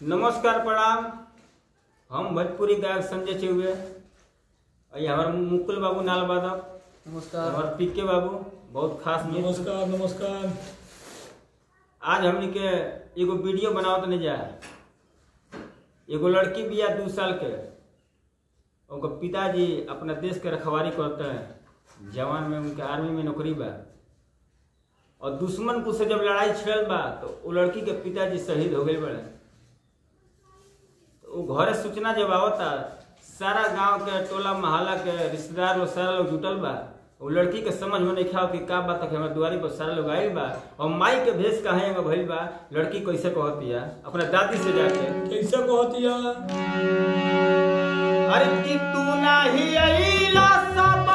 नमस्कार प्रणाम। हम भोजपुरी गायक संजय चौबे, हमारे मुकुल बाबू नाल बादक। नमस्कार। हमारे पीके बाबू बहुत खास। नमस्कार नमस्कार। आज हमने के एगो वीडियो बनावत नहीं जा। एगो लड़की बिया 2 साल के, उनका पिताजी अपना देश के रखवारी करते हैं, जवान में उनके आर्मी में नौकरी बा, और दुश्मन को से जब लड़ाई छिड़ल बा तो वो लड़की के पिताजी शहीद हो गए बड़े। तो वो घरे सूचना जब आवता, सारा गांव के टोला मोहल्ला के रिश्तेदार लोग सारा लोग जुटल बा। वो लड़की के समझ में नहीं खाओ कि का बात है, हमारे द्वारी पर सारा लोग आयल बा और माई के भेष कहे भइल बा। लड़की कैसे कहती है अपना दादी से जाके, कैसे कहती है? अरे कि तू नहीं अइला सब,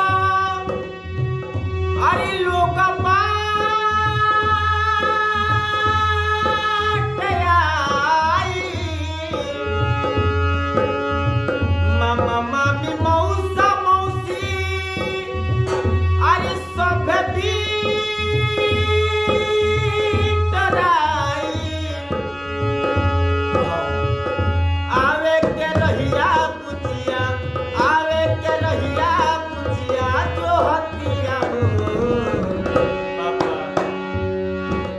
अरे लोग मामा मामी मौसा मौसी, अरे सब आवे के रहिया पुछिया, आवे के रहिया पुछिया जो हतिया पापा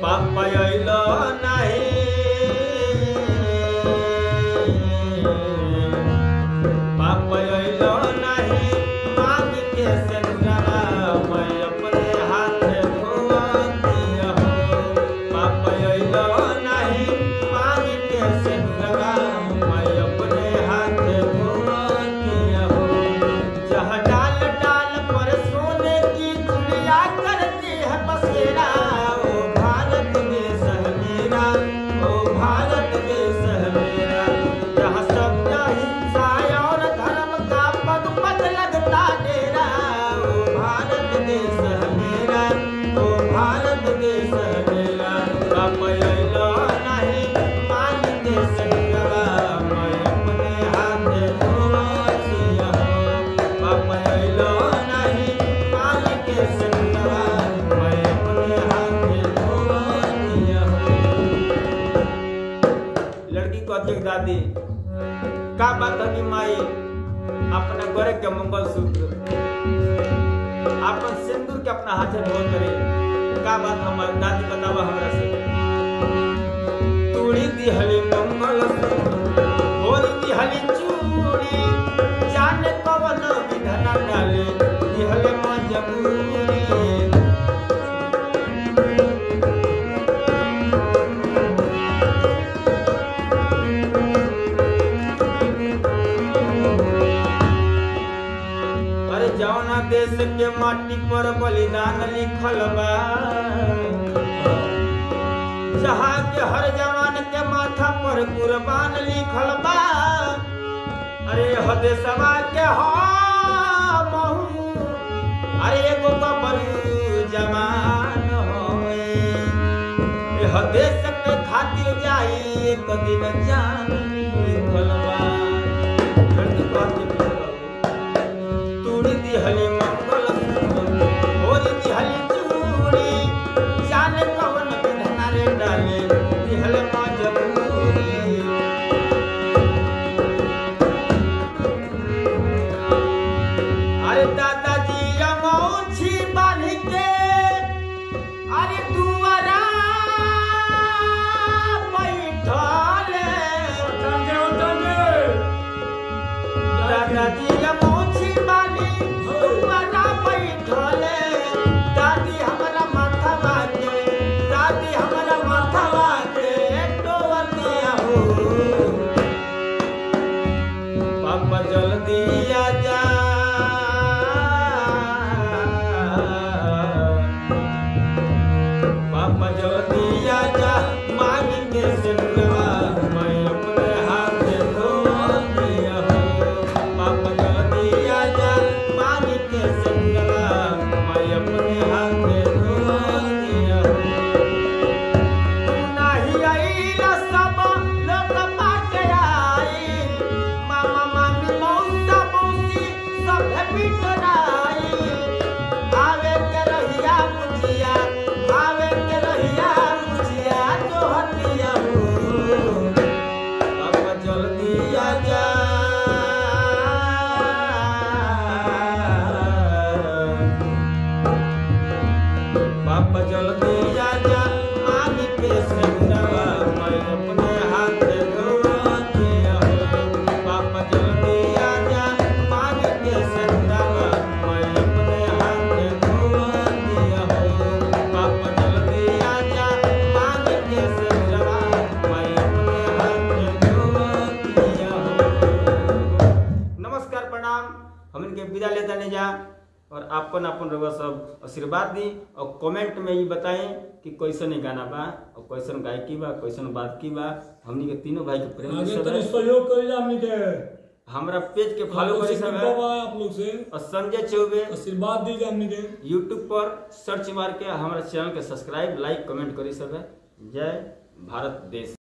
पापा अइलो नहीं, पापा अइलो नहीं, मांग के सिंदूरा मैं अपने हाथ धोती हो। पापा अइलो नहीं, मांग के सिंदूरा मैं अपने हाथ धोती हो। जहाँ डाल डाल पर सोने की चुड़िया करती है बसेरा, ओ भारत देश है मेरा, ओ भारत देश है मेरा। जहाँ सत्य हिंसा और धर्म का पग पग लगता डेरा, ओ भारत देश है मेरा, ओ भारत देश है मेरा। पापा अइलो नहीं, मांग के सिंदूरा मैं अपने हाथ धोती हो। पापा अइलो नहीं, मांग के सिंदूरा मैं अपने हाथ धोती हो। लड़की को देख दादी का बात है कि माई अपना गोरे के मंगलसूत्र अपन सिंदूर के अपना हाथ धो करे, का बात हमारे दादी बतावा हमरा से। तूड़ी दिहली मंगलसूत्र, होरी दिहली चूड़ी, जाने कवन विधना डाले दिहले मजबूरी। अरे जौना देश के माटी पर बलिदान लिखल बा, जहाँ के हर जवान के माथा पर कुर्बान लिखल बा। अरे ह देशवा के महू, अरे एगो बबरू जवान होए, यह देश के खातिर जाई एक दिन जान लिखल बा। तूड़ी दिहली मंगलसूत्र, होरी दिहली चूड़ी, जाने कवन विधना रे डाले दिहले मजबूरी। अरे दादाजी अमौछी बांध के, अरे दुआरा बैठले, और अपन अपन रउआ सब आशीर्वाद दी और कमेंट में ये बताएं कि कैसन गाना बा और कैसन गायकी बा, कैसन बात की बा। हमनी के तीनों भाई के प्रेम आगे तो सहयोग करी हमनी के। हमरा पेज के फॉलो करी सब है आप लोग से और संजय चौबे आशीर्वाद दीजिए हमनी के। यूट्यूब पर सर्च मार के हमारा चैनल के सब्सक्राइब, लाइक, कमेंट करी सब है। जय भारत देश।